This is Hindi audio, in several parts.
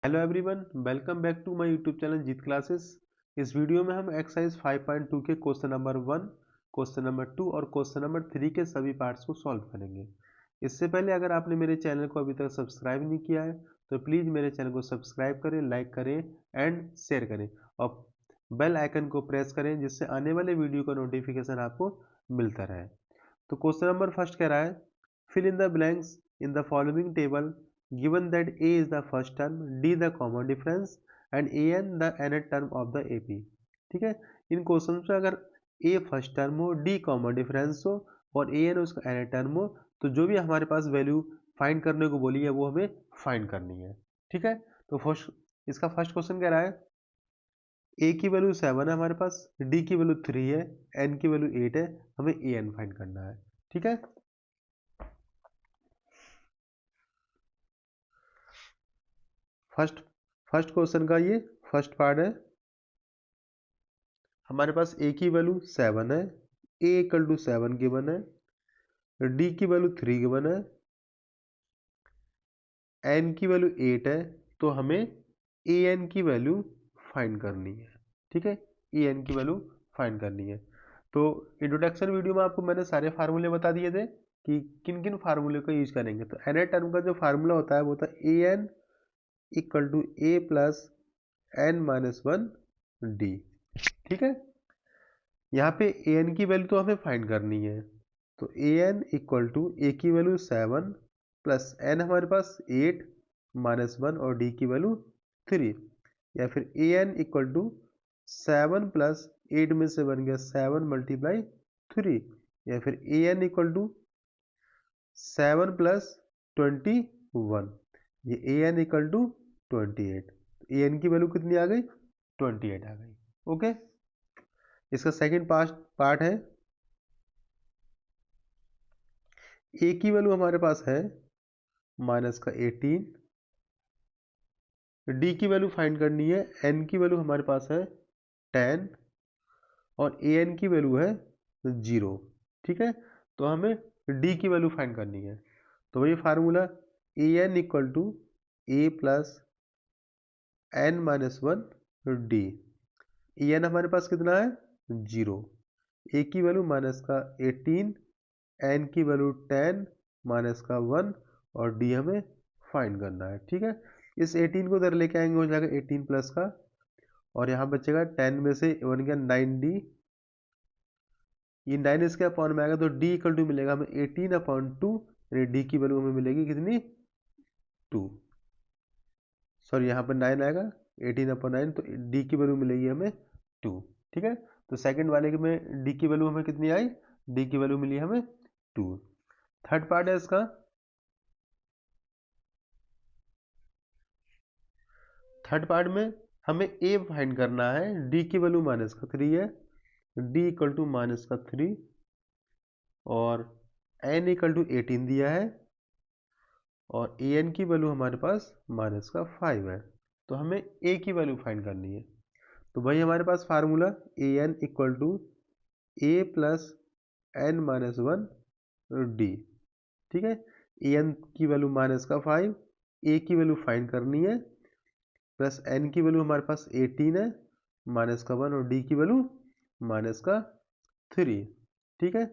Hello everyone, welcome back to my YouTube channel Jeet Classes. इस वीडियो में हम एक्सरसाइज 5.2 के क्वेश्चन नंबर 1, क्वेश्चन नंबर 2 और क्वेश्चन नंबर 3 के सभी पार्ट्स को सॉल्व करेंगे। इससे पहले अगर आपने मेरे चैनल को अभी तक सब्सक्राइब नहीं किया है तो प्लीज़ मेरे चैनल को सब्सक्राइब करें, लाइक करें एंड शेयर करें और बेल आइकन को प्रेस करें जिससे आने वाले वीडियो का नोटिफिकेशन आपको मिलता रहे। तो क्वेश्चन नंबर फर्स्ट कह रहा है, fill in the blanks in the following table given that A is the first term, D the common difference and AN the nth term of the AP। ठीक है, इन क्वेश्चन में अगर A फर्स्ट टर्म हो, D कॉमन डिफरेंस हो और AN उसका nth टर्म हो तो जो भी हमारे पास वैल्यू फाइंड करने को बोली है वो हमें फाइंड करनी है। ठीक है, तो इसका फर्स्ट क्वेश्चन कह रहा है A की वैल्यू 7 है हमारे पास, D की वैल्यू 3 है, N की वैल्यू 8 है, हमें AN फाइंड करना है। ठीक है, फर्स्ट क्वेश्चन का ये फर्स्ट पार्ट है। हमारे पास ए की वैल्यू 7 है, ए इक्वल टू 7 गिवन है, डी की वैल्यू 3 गिवन है, एन की वैल्यू 8 है, तो हमें ए एन की वैल्यू फाइंड करनी है। ठीक है, ए एन की वैल्यू फाइंड करनी है। तो इंट्रोडक्शन वीडियो में आपको मैंने सारे फार्मूले बता दिए थे कि किन किन फार्मूले का यूज करेंगे। तो एन टर्म का जो फार्मूला होता है वो होता है a N equal to A plus N minus one D. ठीक है, यहाँ पे ए एन की वैल्यू तो हमें फाइंड करनी है। तो A N equal to a की वैल्यू 7 प्लस एन हमारे पास 8 माइनस 1 और डी की वैल्यू 3, या फिर a N equal to 7 plus 8 में से बन गया 7 मल्टीप्लाई 3, या फिर a N equal to 7 plus 21, ये a N equal to 28। A N की वैल्यू कितनी आ गई? 28 आ गई। ओके, इसका सेकंड पार्ट है, ए की वैल्यू हमारे पास है माइनस का 18, डी की वैल्यू फाइंड करनी है, एन की वैल्यू हमारे पास है 10 और ए एन की वैल्यू है 0। ठीक है, तो हमें डी की वैल्यू फाइंड करनी है। तो वही formula A N equal to A plus N minus one D. A N हमारे पास कितना है? 0, ए की वैल्यू माइनस का 18, एन की वैल्यू 10 माइनस का 1 और डी हमें फाइंड करना है। ठीक है, इस 18 को इधर लेके आएंगे, हो जाएगा 18 प्लस का, और यहाँ बचेगा 10 में से बन गया 9D, ये 9 इसके अपॉन में आएगा तो D इक्वल टू मिलेगा हमें 18/2, यानी D की वैल्यू हमें मिलेगी कितनी? 2। सॉरी, यहाँ पर 9 आएगा, 18/9, तो D की वैल्यू मिलेगी हमें 2। ठीक है, तो सेकंड वाले में D की वैल्यू हमें कितनी आई? D की वैल्यू मिली हमें 2। थर्ड पार्ट है इसका, थर्ड पार्ट में हमें ए फाइंड करना है, डी की वैल्यू माइनस का 3 है, डी इक्वल टू माइनस का 3 और एन इक्वल टू 18 दिया है और ए एन की वैल्यू हमारे पास माइनस का 5 है, तो हमें ए की वैल्यू फाइंड करनी है। तो वही हमारे पास formula A N equal to A plus N minus one D. ठीक है, ए एन की वैल्यू माइनस का 5, ए की वैल्यू फाइंड करनी है, प्लस एन की वैल्यू हमारे पास 18 है माइनस का 1 और डी की वैल्यू माइनस का 3। ठीक है,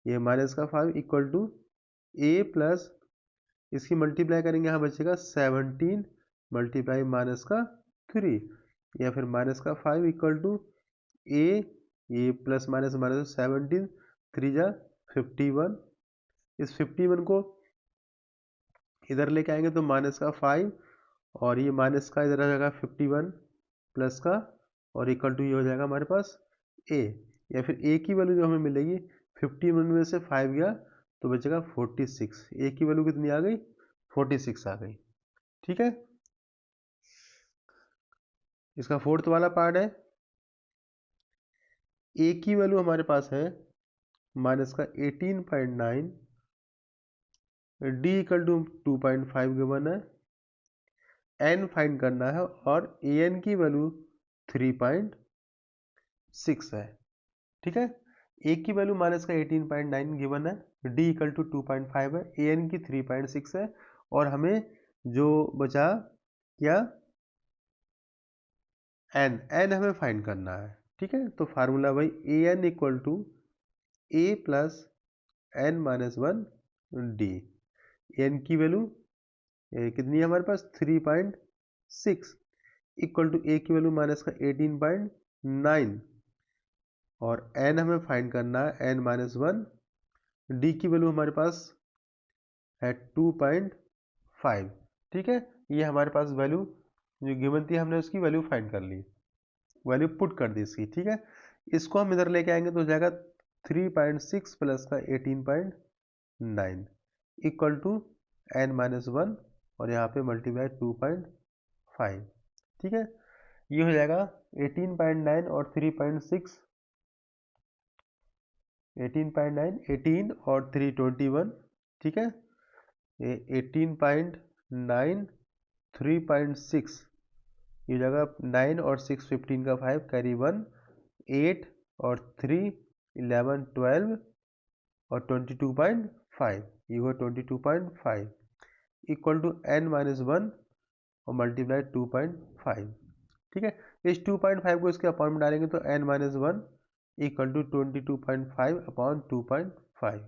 ये माइनस का 5 इक्वल टू ए प्लस, इसकी मल्टीप्लाई करेंगे, यहाँ बचेगा 17 मल्टीप्लाई माइनस का 3, या फिर माइनस का 5 इक्वल टू ए, ये प्लस माइनस माइनस 17 3 जा 51, इस 51 को इधर लेके आएंगे तो माइनस का 5 और ये माइनस का इधर आ जाएगा 51 प्लस का और इक्वल टू ये हो जाएगा हमारे पास ए, या फिर ए की वैल्यू जो हमें मिलेगी 51 में से 5 गया तो बचेगा 46। ए की वैल्यू कितनी आ गई? 46 आ गई। ठीक है, इसका फोर्थ वाला पार्ट है, ए की वैल्यू हमारे पास है माइनस का 18.9, डी इक्वल टू 2.5 गिवन है, एन फाइंड करना है और ए एन की वैल्यू 3.6 है। ठीक है, ए की वैल्यू माइनस का 18.9 गिवन है, डी इक्वल टू 2.5 है, ए एन की 3.6 है और हमें जो बचा क्या? एन हमें फाइंड करना है, ठीक है। तो फार्मूला भाई a N equal to A plus N minus one d. N की वैल्यू कितनी है हमारे पास 3.6 इक्वल टू ए की वैल्यू माइनस का 18.9 और एन हमें फाइंड करना है एन माइनस वन। डी की वैल्यू हमारे पास है 2.5, ठीक है। ये हमारे पास वैल्यू जो गिवन थी हमने उसकी वैल्यू फाइंड कर ली, वैल्यू पुट कर दी इसकी, ठीक है। इसको हम इधर लेके आएंगे तो हो जाएगा 3.6 प्लस का 18.9 equal to N minus one और यहाँ पे मल्टीप्लाई 2.5, ठीक है। ये हो जाएगा 18.9 और 3.6, 18.9, 18 और 3 21, ठीक है। 18.9 3.6 ये हो जाएगा 9 और 6 15 का 5 कैरी 1 8 और 3 11 12 और 22.5 ये हुआ 22.5 equal to N minus one और मल्टीप्लाई 2.5, ठीक है। इस 2.5 को इसके अपॉन में डालेंगे तो N minus one equal to 22.5 upon 2.5,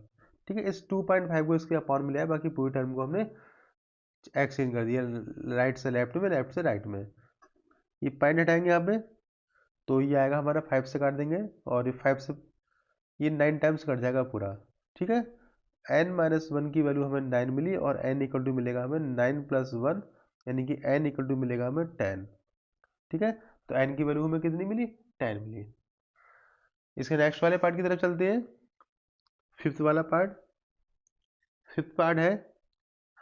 ठीक है। इस 2.5 को इसके अपॉन में लिया, बाकी पूरी टर्म को हमने एक्सचेंज कर दिया, राइट से लेफ्ट में, लेफ्ट से राइट में। ये पॉइंट हटाएंगे यहाँ पे तो ये आएगा हमारा 5 से काट देंगे और ये 5 से ये 9 टाइम्स कट जाएगा पूरा, ठीक है। n माइनस वन की वैल्यू हमें 9 मिली और n इक्वल टू मिलेगा हमें 9 प्लस वन यानी कि n इक्वल टू मिलेगा हमें 10, ठीक है। तो n की वैल्यू हमें कितनी मिली 10 मिली। इसके नेक्स्ट वाले पार्ट की तरफ चलते हैं। फिफ्थ वाला पार्ट, फिफ्थ पार्ट है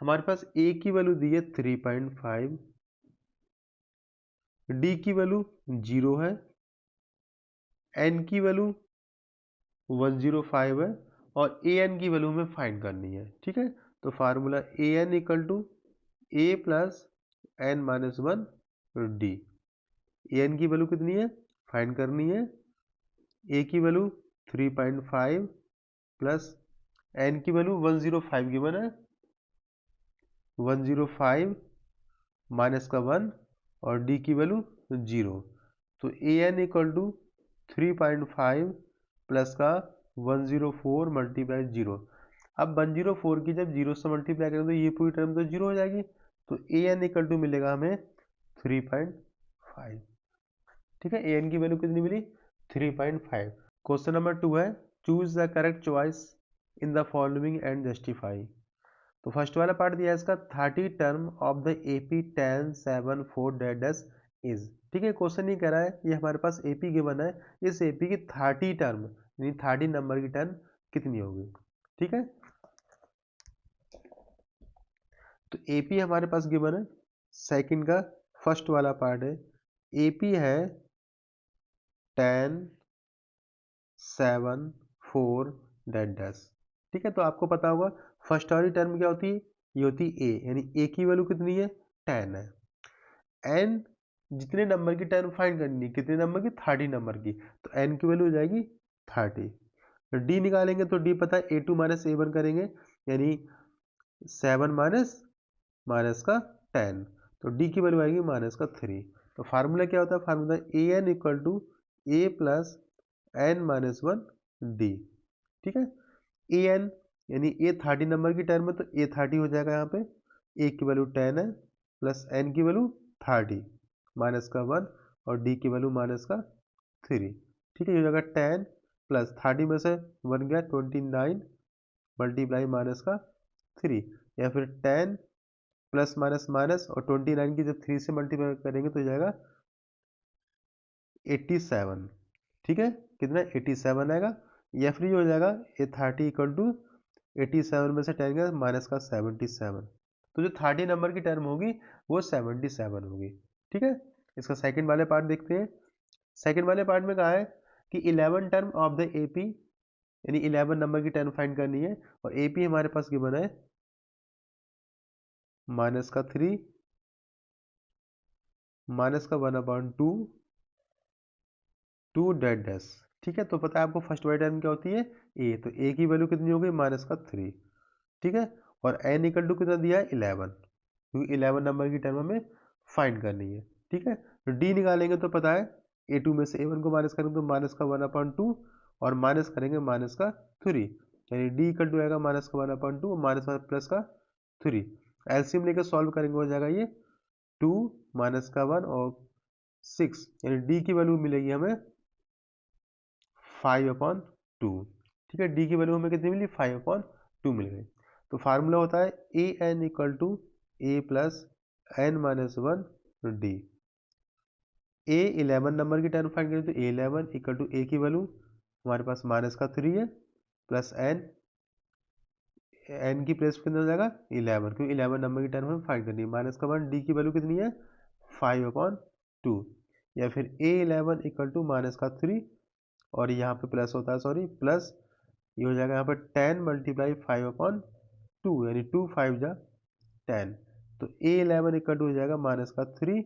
हमारे पास a की वैल्यू दी है 3.5, d की वैल्यू 0 है, n की वैल्यू 105 है और ए एन की वैल्यू हमें फाइंड करनी है, ठीक है। तो formula A N equal to A plus N minus one D. A N की वैल्यू कितनी है फाइंड करनी है, ए की वैल्यू 3.5 प्लस एन की वैल्यू 105 गिवन है, 105 माइनस का 1 और डी की वैल्यू 0। तो A N equal to 3.5 plus का 104 मल्टीप्लाई 0। अब 104 की जब 0 से मल्टीप्लाई करें तो ये पूरी टर्म तो 0 हो जाएगी, तो ए एन इक्वल टू मिलेगा हमें 3.5, ठीक है। ए एन की वैल्यू कितनी मिली 3.5। क्वेश्चन नंबर 2 है choose the correct choice in the following and justify. तो फर्स्ट वाला पार्ट दिया है इसका 30 term of the AP 10 7 4 dash is, ठीक है। क्वेश्चन ये कह रहा है ये हमारे पास एपी गिवन है, इस एपी की 30 टर्म यानी 30 नंबर की टर्म कितनी होगी, ठीक है। तो एपी हमारे पास गिवन है, सेकंड का फर्स्ट वाला पार्ट है एपी है 10 7 4 डैश, ठीक है। तो आपको पता होगा फर्स्ट वाली टर्म क्या होती है, ये होती है ए, यानी ए की वैल्यू कितनी है 10 है। एन जितने नंबर की टर्म फाइंड करनी है, कितने नंबर की 30 नंबर की, तो एन की वैल्यू हो जाएगी 30। डी निकालेंगे तो डी पता है ए टू माइनस ए वन करेंगे यानी 7 माइनस माइनस का 10, तो डी की वैल्यू आएगी माइनस का 3। तो फार्मूला क्या होता है, formula A N equal to A plus N minus one D, ठीक है। ए एन यानी ए 30 नंबर की टर्म है तो ए 30 हो जाएगा, यहाँ पे ए की वैल्यू 10 है प्लस एन की वैल्यू 30 माइनस का 1 और डी की वैल्यू माइनस का 3, ठीक है। ये हो जाएगा 10 प्लस 30 में से 1 गया 29 मल्टीप्लाई माइनस का 3, या फिर 10 प्लस माइनस माइनस और 29 की जब 3 से मल्टीप्लाई करेंगे तो हो जाएगा 87, ठीक है। कितना 87 आएगा, या फिर ये हो जाएगा ए 30 इक्वल टू 87 में से 10 गया माइनस का 77, तो जो 30 नंबर की टर्म होगी वो 77 होगी, ठीक है। इसका सेकंड वाले पार्ट देखते हैं। सेकंड वाले पार्ट में कहा है कि 11 टर्म ऑफ द एपी यानी 11 नंबर की टर्म फाइंड करनी है और एपी हमारे पास गिवन है माइनस का 3 माइनस का 1/2 2 डैश, ठीक है। तो पता है आपको फर्स्ट वाली टर्म क्या होती है ए, तो ए की वैल्यू कितनी हो गई माइनस का 3, ठीक है। और एन इक्वल टू कितना दिया है 11, क्योंकि 11 नंबर की टर्म हमें फाइंड करनी है, ठीक है। तो डी निकालेंगे तो पता है A2 में से A1 को माइनस करेंगे तो माइनस का 1/2 और माइनस करेंगे माइनस का 3, यानी डी इक्वल टू आएगा माइनस का 1/2 और माइनस प्लस का 3। एलसीएम लेकर सॉल्व करेंगे हो जाएगा ये 2 माइनस का 1 और 6, यानी डी की वैल्यू मिलेगी हमें 5/2। ठीक है, डी की वैल्यू हमें कितनी मिली 5/2 मिल गई। तो फार्मूला होता है a N equal to A plus N minus 1 d. A 11 number की टर्म फाइंड करें तो A11 इक्वल टू ए की वैल्यू हमारे पास माइनस का 3 है प्लस एन की प्लेस कितना हो जाएगा 11, क्योंकि 11 नंबर की टर्म हमें फाइंड करनी है। माइनस का 1 डी की वैल्यू कितनी है 5/2, या फिर A11 इक्वल टू माइनस का 3 और यहाँ पे प्लस होता है, सॉरी प्लस ये हो जाएगा यहाँ पर 10 मल्टीप्लाई 5/2, यानी 2 5 जा 10। तो A11 इक्वल टू हो जाएगा माइनस का 3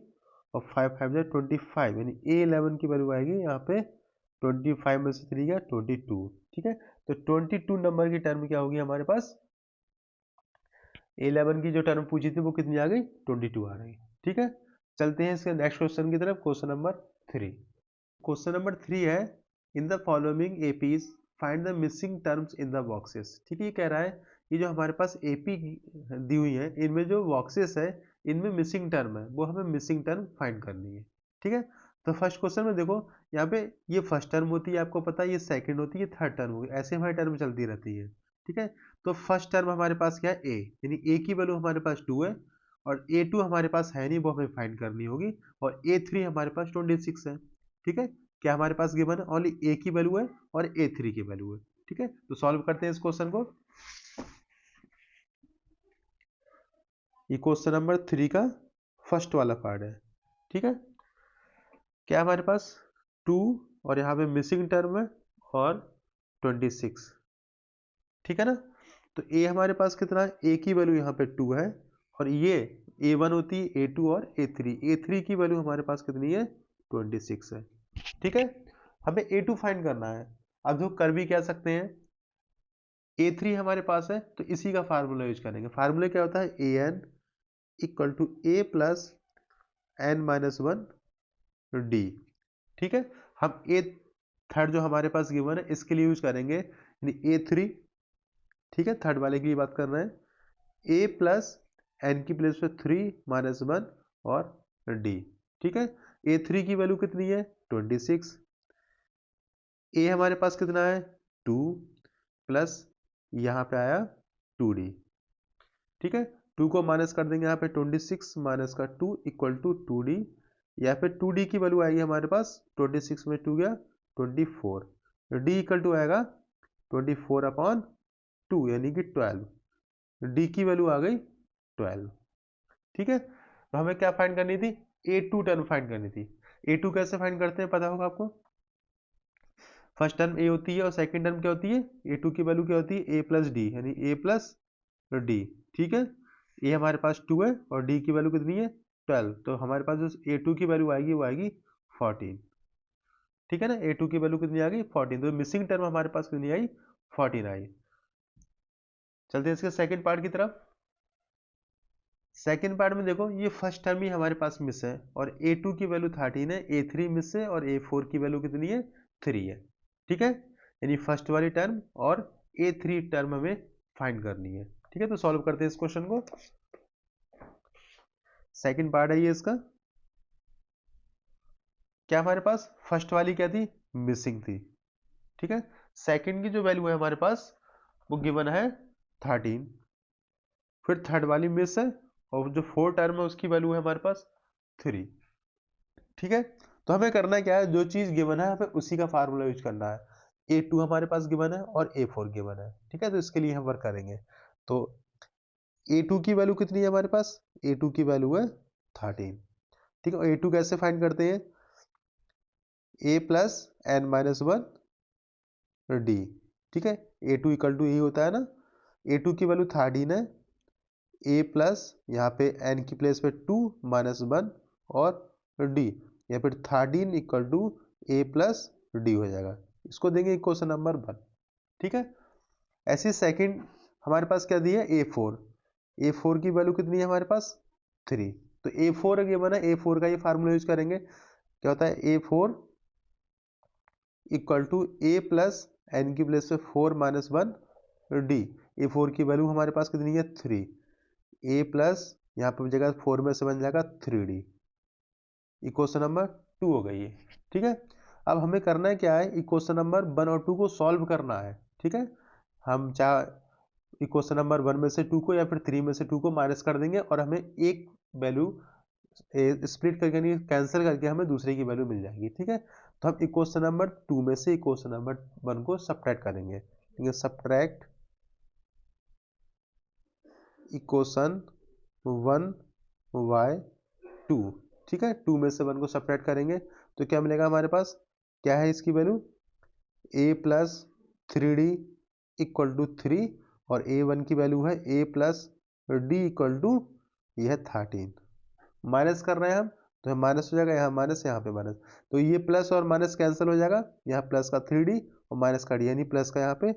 और 5 5 जा 25, यानी A11 की वैल्यू आएगी यहाँ पे 25 में से 3 गया 22। ठीक है, तो 22 नंबर की टर्म क्या होगी हमारे पास, A11 की जो टर्म पूछी थी वो कितनी आ गई 22 आ रही। ठीक है, चलते हैं इसके नेक्स्ट क्वेश्चन की तरफ। क्वेश्चन नंबर 3, क्वेश्चन नंबर 3 है in the following APs find the missing terms in the boxes. ठीक है, ये कह रहा है ये जो हमारे पास एपी दी हुई है इनमें जो बॉक्सेस है इनमें मिसिंग टर्म है, वो हमें मिसिंग टर्म फाइंड करनी है। ठीक है, तो फर्स्ट क्वेश्चन में देखो यहाँ पे ये फर्स्ट टर्म होती है, आपको पता है ये सेकंड होती है, थर्ड टर्म होगी, ऐसे हमारी टर्म चलती रहती है। ठीक है, तो फर्स्ट टर्म हमारे पास क्या है ए, यानी ए की वैल्यू हमारे पास 2 है और A2 हमारे पास है नहीं, वो हमें फाइंड करनी होगी, और A3 हमारे पास 26 है। ठीक है, क्या हमारे पास गिवन है ओनली ए की वैल्यू है और A3 की वैल्यू है। ठीक है, तो सॉल्व करते हैं इस क्वेश्चन को। ये क्वेश्चन नंबर 3 का फर्स्ट वाला पार्ट है। ठीक है, क्या हमारे पास 2 और यहाँ पे मिसिंग टर्म है और 26। ठीक है ना, तो ए हमारे पास कितना है, ए की वैल्यू यहाँ पे 2 है और ये A1 होती है A2 और A3 की वैल्यू हमारे पास कितनी है 26 है। ठीक है, हमें A2 फाइंड करना है। अब जो कर भी कह सकते हैं A3 हमारे पास है तो इसी का फार्मूला यूज करेंगे। फार्मूला क्या होता है AN equal to A plus N minus 1 D। ठीक है, हम ए थर्ड जो हमारे पास गिवन है इसके लिए यूज करेंगे, यानी A3। ठीक है, थर्ड वाले की बात कर रहे हैं, A प्लस एन की प्लेस पे 3 माइनस 1 और D। ठीक है, A3 की वैल्यू कितनी है 26, A हमारे पास कितना है 2 प्लस यहाँ पे आया 2D। ठीक है, 2 को माइनस कर देंगे यहाँ पे 26 माइनस का 2 इक्वल टू 2D, या फिर 2D की वैल्यू आएगी हमारे पास 26 में 2 गया 24, D इक्वल टू आएगा 24/2 यानी कि 12, D की वैल्यू आ गई 12। ठीक है, तो हमें क्या फाइंड करनी थी A2 टर्म फाइंड करनी थी। A2 कैसे फाइंड करते हैं पता होगा आपको, फर्स्ट टर्म A होती है और सेकंड टर्म क्या होती है A2 की वैल्यू क्या होती है A प्लस डी, यानी A प्लस डी। ठीक है, A हमारे पास 2 है और D की वैल्यू कितनी है 12, तो हमारे पास जो A2 की वैल्यू आएगी वो आएगी 14। ठीक है ना, A2 की वैल्यू कितनी आ गई 14, तो मिसिंग टर्म हमारे पास कितनी आई 14 आई। चलते हैं इसके सेकंड पार्ट की तरफ। सेकंड पार्ट में देखो ये फर्स्ट टर्म ही हमारे पास मिस है और A2 की वैल्यू 13 है, A3 मिस है और A4 की वैल्यू कितनी है 3 है। ठीक है, यानी फर्स्ट वाली टर्म और A3 टर्म हमें फाइंड करनी है। ठीक है, तो सॉल्व करते हैं इस क्वेश्चन को। सेकंड पार्ट है ये इसका, क्या हमारे पास फर्स्ट वाली क्या थी मिसिंग थी। ठीक है, सेकंड की जो वैल्यू है हमारे पास वो गिवन है 13, फिर थर्ड वाली मिस है और जो फोर टर्म है उसकी वैल्यू है हमारे पास 3। ठीक है, तो हमें करना क्या है, जो चीज गिवन है हमें उसी का फार्मूला यूज करना है। A2 हमारे पास गिवन है और A4 गिवन है। ठीक है, तो इसके लिए हम वर्क करेंगे। तो A2 की वैल्यू कितनी है हमारे पास, A2 की वैल्यू है 13। ठीक है, A2 कैसे फाइंड करते हैं A plus N minus 1 D। ठीक है, A2 इक्वल टू यही होता है ना, A2 की वैल्यू 13 है, A प्लस यहाँ पे n की प्लेस पे 2 माइनस 1 और D, या फिर 13 equal to A plus D हो जाएगा। इसको देंगे क्वेश्चन नंबर 1। ठीक है, ऐसे सेकंड हमारे पास क्या दिया A4, A4 की वैल्यू कितनी है हमारे पास 3, तो A4 गिवन है, A4 का ये फार्मूला यूज करेंगे। क्या होता है A4 equal to A plus N की प्लेस पे 4 माइनस 1 D। A4 की वैल्यू हमारे पास कितनी है 3। A प्लस यहाँ पर जगह 4 में से बन जाएगा 3D। इक्वेशन नंबर 2 हो गई है। ठीक है, अब हमें करना है क्या है, इक्वेशन नंबर 1 और 2 को सॉल्व करना है। ठीक है, हम चाहे इक्वेशन नंबर 1 में से 2 को या फिर 3 में से 2 को माइनस कर देंगे और हमें एक वैल्यू स्प्लिट करके नहीं कैंसिल करके हमें दूसरे की वैल्यू मिल जाएगी। ठीक है, तो हम इक्वेशन नंबर 2 में से इक्वेशन नंबर 1 को सब्ट्रैक्ट करेंगे। ठीक है, सब्ट्रैक्ट इक्वेशन 1 y 2। ठीक है, 2 में से 1 को सब्ट्रैक्ट करेंगे तो क्या मिलेगा हमारे पास, क्या है इसकी value a plus 3D equal to 3 और a1 की वैल्यू है a plus D equal to यह 13। माइनस कर रहे हैं हम तो माइनस हो जाएगा, यहाँ माइनस यहाँ पे माइनस, तो ये प्लस और माइनस कैंसिल हो जाएगा। यहाँ प्लस का 3D और माइनस का डी, यानी प्लस का यहाँ पे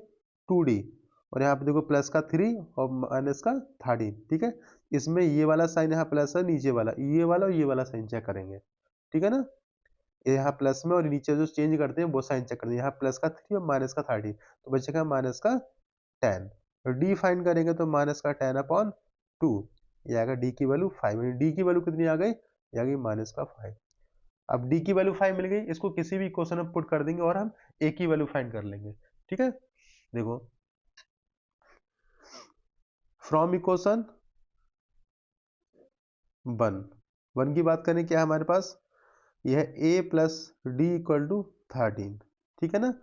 2D और यहाँ पे देखो प्लस का 3 और माइनस का 13। ठीक है, इसमें ये वाला साइन यहाँ प्लस है, नीचे वाला ये वाला और ये वाला साइन चेक करेंगे। ठीक है ना, यहाँ प्लस में और नीचे जो चेंज करते हैं वो साइन चेक करते हैं। यहाँ प्लस का 3 और माइनस का 13 तो बचेगा माइनस का 10। डी फाइंड करेंगे तो माइनस का 10/2 ये आएगा डी की वैल्यू 5। डी की वैल्यू कितनी आ गई, ये आ गई माइनस का 5। अब डी की वैल्यू 5 मिल गई, इसको किसी भी इक्वेशन में पुट कर देंगे और हम ए की वैल्यू फाइंड कर लेंगे। ठीक है, देखो फ्रॉम इक्वेशन 1 की बात करें, क्या हमारे पास यह a plus D equal to 13। ठीक है ना,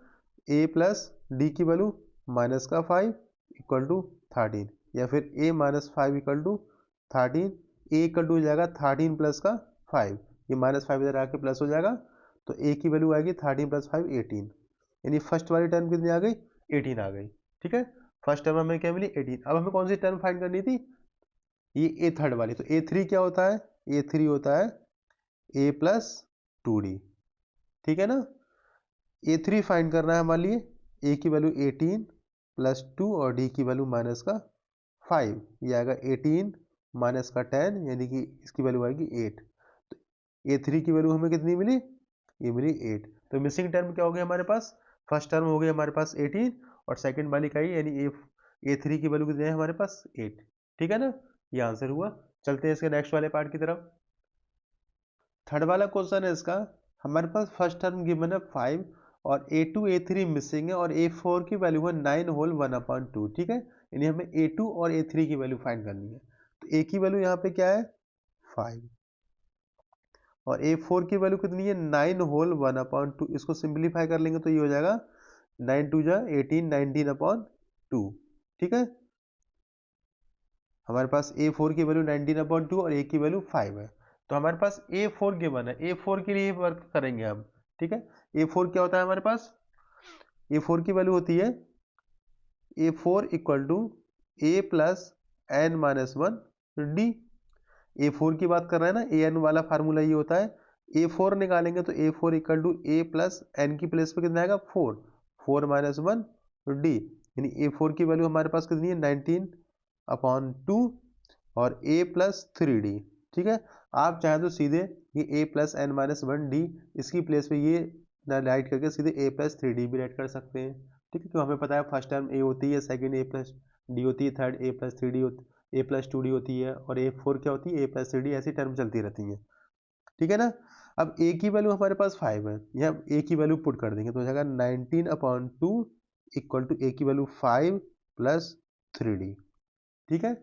a प्लस डी की वैल्यू माइनस का 5 इक्वल टू 13 या फिर a minus 5 equal to 13। a equal to हो जाएगा 13 प्लस का 5, ये माइनस 5 इधर आके प्लस हो जाएगा तो a की वैल्यू आएगी 13 प्लस 5 18, यानी फर्स्ट वाली टर्म कितनी आ गई 18 आ गई। ठीक है, फर्स्ट टर्म हमें क्या मिली 18। अब हमें कौन सी टर्म फाइंड करनी थी, ये ए थर्ड वाली, तो A3 क्या होता है, A3 होता है a प्लस 2D। ठीक है ना, A3 फाइंड करना है हमारे लिए, a की वैल्यू 18 प्लस 2 और d की वैल्यू माइनस का 5, ये आएगा 18 माइनस का 10 यानी कि इसकी वैल्यू आएगी 8। तो A3 की वैल्यू हमें कितनी मिली, ये मिली 8। तो मिसिंग टर्म क्या हो गया हमारे पास, फर्स्ट टर्म हो गई हमारे पास 18 और सेकंड वाली का ही यानी A3 की वैल्यू कितनी है हमारे पास 8। ठीक है ना, ये आंसर हुआ। चलते हैं इसके नेक्स्ट वाले पार्ट की तरफ। थर्ड वाला क्वेश्चन है इसका, हमारे पास फर्स्ट टर्म गिवन है 5 और A2 A3 मिसिंग है और A4 की वैल्यू है 9 होल 1/2। ठीक है, यानी हमें A2 और A3 की वैल्यू फाइंड करनी है। तो A की वैल्यू यहाँ पे क्या है 5 और A4 की वैल्यू कितनी है 9 होल 1/2। इसको सिंप्लीफाई कर लेंगे तो ये हो जाएगा 9 2 जा 18 19/2। ठीक है, हमारे पास A4 की वैल्यू 19/2 और A की वैल्यू 5 है। तो हमारे पास A4 गिवन है, A4 के लिए वर्क करेंगे हम। ठीक है, A4 क्या होता है हमारे पास, A4 की वैल्यू होती है A4 equal to A plus N minus 1 D. A4 की बात कर रहे हैं ना, ए एन वाला फार्मूला ये होता है। A4 निकालेंगे तो A4 equal to A plus N की प्लेस पे कितना आएगा 4 माइनस 1 डी, यानी A4 की वैल्यू हमारे पास कितनी है 19/2 और A प्लस 3D। ठीक है, आप चाहें तो सीधे ये A plus N minus 1D इसकी प्लेस पे ये राइट करके सीधे A प्लस 3D भी राइट कर सकते हैं। ठीक है, क्यों हमें पता है फर्स्ट टर्म A होती है, सेकंड A प्लस डी होती है, थर्ड A प्लस 3D होती A प्लस 2D होती है और A4 क्या होती है A प्लस 3D, ऐसी टर्म चलती रहती है। ठीक है ना, अब A की वैल्यू हमारे पास 5 है, यहाँ A की वैल्यू पुट कर देंगे तो हो जाएगा 19/2 इक्वल टू A की वैल्यू 5 प्लस 3D। ठीक है,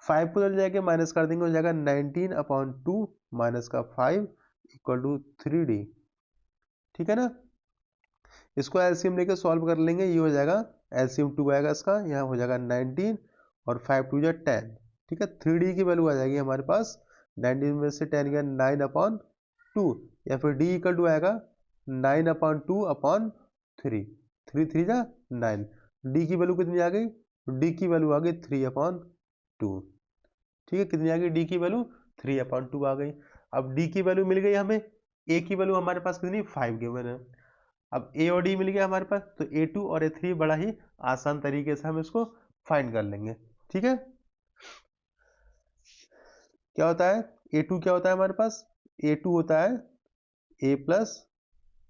5 को जब जाके माइनस कर देंगे हो जाएगा 19/2 माइनस का 5 इक्वल टू 3D। ठीक है ना, इसको एलसीएम लेके सॉल्व कर लेंगे, ये हो जाएगा एलसीएम 2 आएगा इसका, यहाँ हो जाएगा 19 और 5 2 जा 10। ठीक है, 3D की वैल्यू आ जाएगी हमारे पास 19 में से 10 गया 9/2 या फिर D इक्वल टू आएगा 9/2/3, 3 3 जा 9। D की वैल्यू कितनी आ गई, D की वैल्यू आ गई 3/2। ठीक है, कितनी आ गई D की वैल्यू 3/2 आ गई। अब D की वैल्यू मिल गई हमें, A की वैल्यू हमारे पास कितनी 5 गिवन है। अब A और D मिल गया हमारे पास तो A2 और A3 बड़ा ही आसान तरीके से हम इसको फाइंड कर लेंगे। ठीक है, क्या होता है A2 क्या होता है हमारे पास, A2 होता है A plus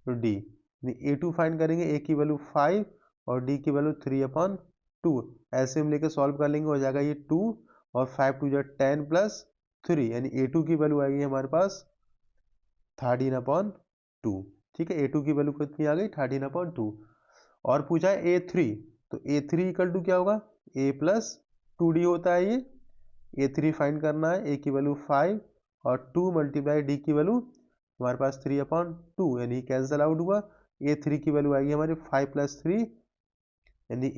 D. A2 find करेंगे, A की वैल्यू 5 और D की वैल्यू 3/2। ऐसे हम लेके सॉल्व कर लेंगे, हो जाएगा ये 2 और 5 2 10 प्लस 3, यानी A2 की वैल्यू आएगी हमारे पास 13/2। ठीक है, A2 की वैल्यू कितनी आ गई, 13/2। और पूछा है A3, तो A3 इक्वल टू क्या होगा, A प्लस 2D होता है ये। A3 फाइंड करना है, A की वैल्यू 5 और 2 मल्टीप्लाई D की वैल्यू हमारे पास 3/2, यानी कैंसिल आउट हुआ। A3 की वैल्यू आएगी हमारी 5 प्लस 3, यानी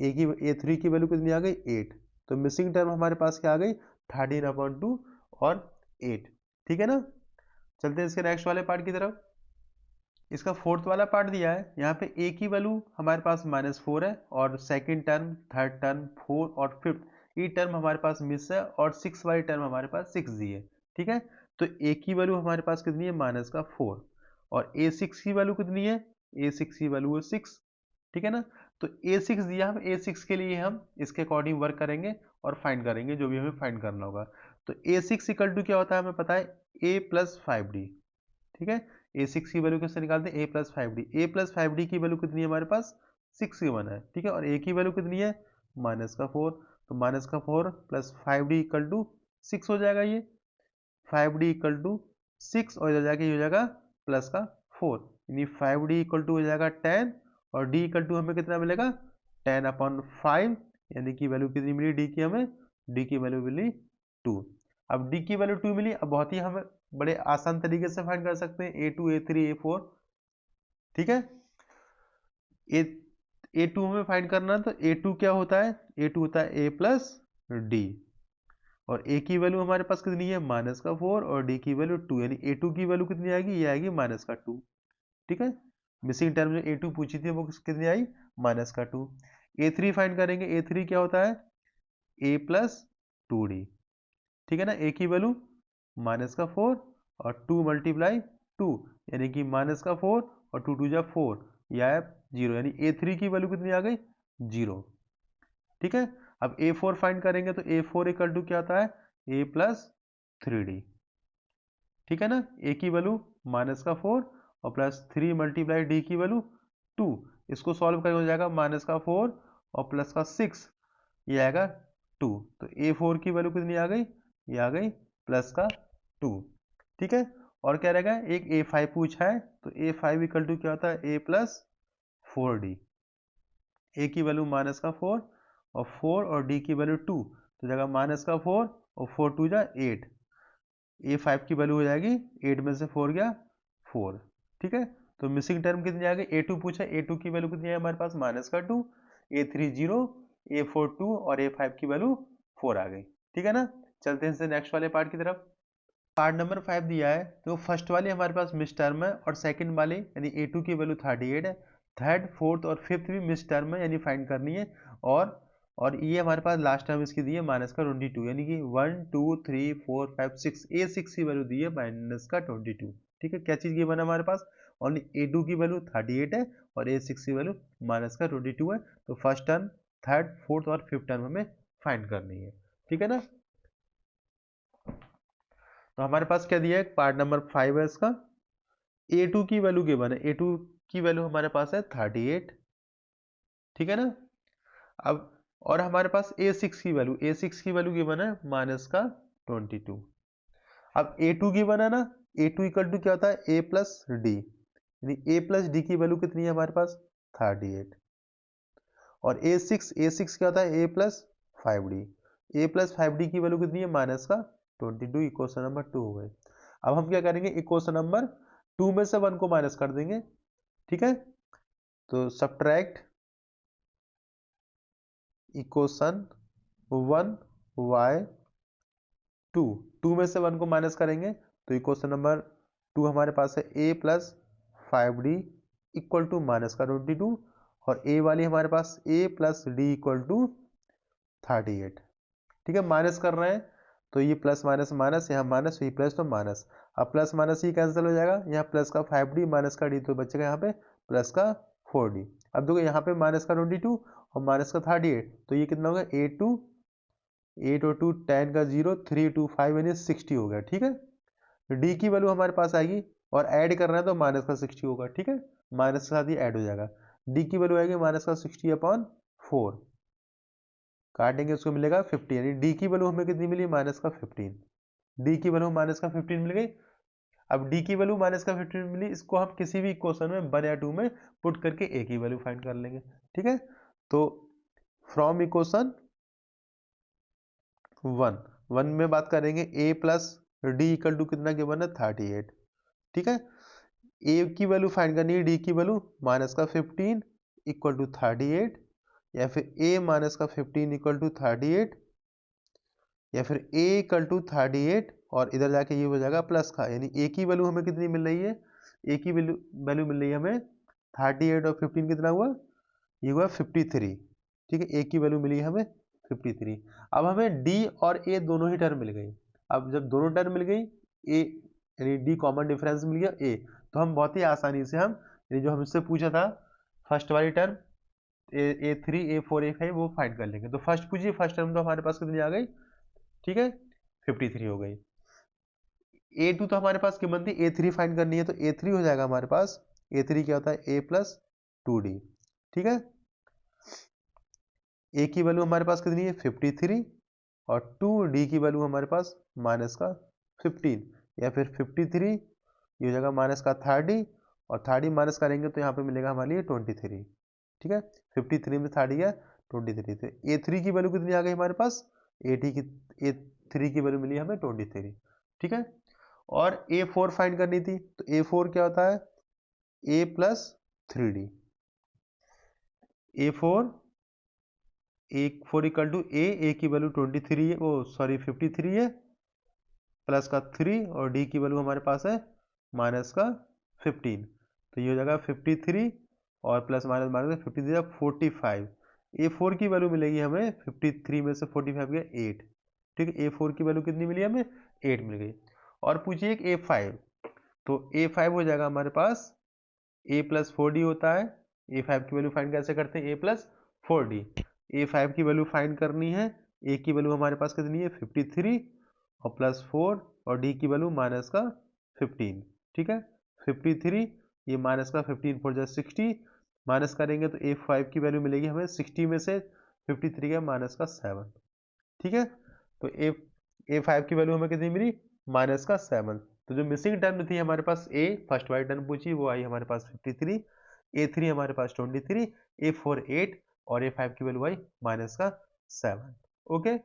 A3 की वैल्यू कितनी आ गई, 8। तो मिसिंग टर्म हमारे पास क्या आ गई, 13/2 और 8। ठीक है ना। चलते हैं इसके नेक्स्ट वाले पार्ट की तरफ। इसका फोर्थ वाला पार्ट दिया है, यहाँ पे A की वैल्यू हमारे पास -4 है और second term, third term, fourth और फिफ्थ ये टर्म हमारे पास मिस है और 6 वाली टर्म हमारे पास 6 दी है। ठीक है, तो A की वैल्यू हमारे पास कितनी है, -4 और A6 की वैल्यू कितनी है, A6 की वैल्यू है 6। ठीक है ना, तो A6 दिया, हम A6 के लिए हम इसके अकॉर्डिंग वर्क करेंगे और फाइंड करेंगे जो भी हमें फाइंड करना होगा। तो A6 इक्वल टू क्या होता है हमें पता है, A प्लस 5D। ठीक है, A6 की वैल्यू कैसे निकालते हैं, A plus 5D। A plus 5D की वैल्यू कितनी है हमारे पास, 6 गिवन है। ठीक है, और A की वैल्यू कितनी है, -4। तो -4 प्लस 5D इक्वल टू 6 हो जाएगा ये। 5D इक्वल टू 6 और इधर जाके ये हो जाएगा प्लस का 4, यानी 5D इक्वल टू हो जाएगा 10 और D इक्वल टू हमें कितना मिलेगा, 10/5, यानी कि वैल्यू कितनी मिली D की हमें, D की वैल्यू मिली 2। अब D की वैल्यू 2 मिली, अब बहुत ही हमें बड़े आसान तरीके से फाइंड कर सकते हैं, A2 A3 A4। ठीक है, A2 हमें फाइंड करना है, तो A2 क्या होता है, A2 होता है A प्लस D और A की वैल्यू हमारे पास कितनी है, -4 और D की वैल्यू 2, यानी A2 की वैल्यू कितनी आएगी, ये आएगी -2। ठीक है, मिसिंग टर्म जो A2 पूछी थी वो कितनी आई, -2। A3 फाइंड करेंगे, A3 क्या होता है, A प्लस 2D। ठीक है ना, A की वैल्यू -4 और 2 मल्टीप्लाई 2, यानी कि -4 और 2 2 4, यह है 0, यानी A3 की वैल्यू कितनी आ गई, 0। ठीक है, अब A4 फाइंड करेंगे, तो A4 इक्वल टू क्या आता है, A प्लस 3D। ठीक है ना, A की वैल्यू -4 और प्लस 3 मल्टीप्लाई D की वैल्यू 2। इसको सॉल्व करेंगे हो जाएगा -4 और प्लस का 6, ये आएगा 2। तो A4 की वैल्यू कितनी आ गई, ये आ गई प्लस का 2। ठीक है, और क्या रहेगा, एक A5 पूछा है, तो A5 इक्वल टू क्या होता है, A प्लस 4D। A की वैल्यू -4 और 4 और D की वैल्यू 2, तो जगह -4 और 4 2 जा 8। A5 की वैल्यू हो जाएगी 8 में से 4 गया 4। ठीक है, तो मिसिंग टर्म कितनी आ गई, A2 पूछा, A2 की वैल्यू कितनी है हमारे पास, -2, A3 0, A4 2 और A5 की वैल्यू 4 आ गई। ठीक है ना, चलते हैं नेक्स्ट वाले पार्ट की तरफ। पार्ट नंबर 5 दिया है, तो फर्स्ट वाले हमारे पास मिस टर्म है और सेकंड वाले यानी A2 की वैल्यू 38 है, थर्ड फोर्थ और फिफ्थ भी मिस टर्म है, यानी फाइंड करनी है। और ये हमारे पास लास्ट टर्म इसकी दी है -22, यानी कि 1 2 3 4 5 6, A6 की वैल्यू दी है -22। ठीक है, क्या चीज़ ये बना हमारे पास, ओनली A2 की वैल्यू 38 है और A6 की वैल्यू -22 है। तो फर्स्ट टर्म, थर्ड, फोर्थ और फिफ्थ टर्म हमें फाइंड करनी है। ठीक है ना, तो हमारे पास क्या दिया है, पार्ट नंबर 5 है इसका। A2 की वैल्यू गिवन है, A2 की वैल्यू हमारे पास है 38। ठीक है ना, अब और हमारे पास A6 की वैल्यू, A6 की वैल्यू गिवन है -22। अब A2 गिवन है ना, A2 इक्वल टू क्या होता है, A प्लस डी, यानी A प्लस डी की वैल्यू कितनी है हमारे पास, 38। और A6 क्या होता है, A plus 5D, A plus 5D की वैल्यू कितनी है, -22, इक्वेशन नंबर 2 हो गए। अब हम क्या करेंगे, इक्वेशन नंबर 2 में से 1 को माइनस कर देंगे। ठीक है, तो सब्ट्रैक्ट इक्वेशन 1y2, 2 में से 1 को माइनस करेंगे तो इक्वेशन नंबर 2 हमारे पास है A plus 5D equal to -22 और A वाली हमारे पास A plus D equal to 38। ठीक है, माइनस कर रहे हैं तो ये प्लस माइनस माइनस, यहाँ माइनस, ये प्लस तो माइनस। अब प्लस माइनस ये कैंसिल हो जाएगा, यहाँ प्लस का 5D माइनस का D, तो बचेगा यहाँ पे प्लस का 4D। अब देखो यहाँ पे माइनस का 22 और माइनस का 38, तो ये कितना होगा, 8 और 2 10 का 0, 3 2 5 यानी 60 हो गया। ठीक है, डी की वैल्यू हमारे पास आएगी और ऐड कर रहे हैं तो माइनस का 60 होगा, ठीक है, माइनस के साथ ही ऐड हो जाएगा। डी की वैल्यू आएगी माइनस का 60/4, काटेंगे उसको मिलेगा 50, यानी डी की वैल्यू हमें कितनी मिली, माइनस का 15। डी की वैल्यू माइनस का 15 मिल गई। अब डी की वैल्यू माइनस का 15 मिली, इसको हम किसी भी इक्वेशन में 1 या 2 में पुट करके ए की वैल्यू फाइंड कर लेंगे, ठीक है। तो फ्रॉम इक्वेशन 1 में बात करेंगे ए प्लस डी इक्वल टू कितना गिवन है, 38, ठीक है। ए की वैल्यू फाइंड करनी है, डी की वैल्यू माइनस का 15 इक्वल टू 38, या फिर ए माइनस का 15 इक्वल टू 38, या फिर ए इक्वल टू 38 और इधर जाके ये हो जाएगा प्लस का, यानी ए की वैल्यू हमें कितनी मिल रही है, ए की वैल्यू मिल रही है हमें 38 और 15 कितना हुआ, ये हुआ 53, ठीक है। ए की वैल्यू मिली है हमें 53। अब हमें डी और ए दोनों ही टर्म मिल गई। अब जब दोनों टर्म मिल गई, ए यानी डी कॉमन डिफरेंस मिल गया ए, तो हम बहुत ही आसानी से हम जो हमसे पूछा था फर्स्ट वाली टर्म A3 A4 A5 वो फाइंड कर लेंगे। तो फर्स्ट पूछिए, फर्स्ट टर्म तो हमारे पास कितनी आ गई, ठीक है, 53 हो गई। A2 तो हमारे पास कीमत थी, A3 फाइंड करनी है, तो A3 हो जाएगा हमारे पास, A3 क्या होता है, A प्लस 2D, ठीक है। A की वैल्यू हमारे पास कितनी है, 53, और 2D की वैल्यू हमारे पास माइनस का 15, या फिर 53 ये हो जाएगा माइनस का 30, और 30 माइनस करेंगे तो यहाँ पे मिलेगा हमारे लिए 23, ठीक है। 53 में 30 है 23, तो A3 की वैल्यू कितनी आ गई हमारे पास, A3 की वैल्यू मिली हमें 23, ठीक है। और A4 फाइंड करनी थी, तो A4 क्या होता है, A plus 3D, A4 A4 equal to a की वैल्यू 23 है, ओ सॉरी 53 है, प्लस का 3, और डी की वैल्यू हमारे पास है माइनस का 15, तो ये हो जाएगा 53 और प्लस माइनस माइनस 53 45। A4 की वैल्यू मिलेगी हमें 53 में से 45 गया 8, ठीक है। A4 की वैल्यू कितनी मिली हमें, 8 मिल गई। और पूछिए एक A5, तो A5 हो जाएगा हमारे पास A प्लस 4D होता है। A5 की वैल्यू फाइंड कैसे करते हैं, A प्लस 4D। A5 की वैल्यू फाइंड करनी है, A की वैल्यू हमारे पास कितनी है 53 और प्लस 4, और D की वैल्यू माइनस का 15, ठीक है। 53 ये माइनस का 15 4 जा 60, माइनस करेंगे तो A5 की वैल्यू मिलेगी हमें 60 में से 53 का माइनस का 7, ठीक है। तो A5 की वैल्यू हमें कितनी मिली, माइनस का 7। तो जो मिसिंग टर्म थी हमारे पास ए फर्स्ट वाली टर्म पूछी वो आई हमारे पास 53, A3 हमारे पास 23, A4 8 और A5 की वैल्यू आई माइनस का 7, ओके।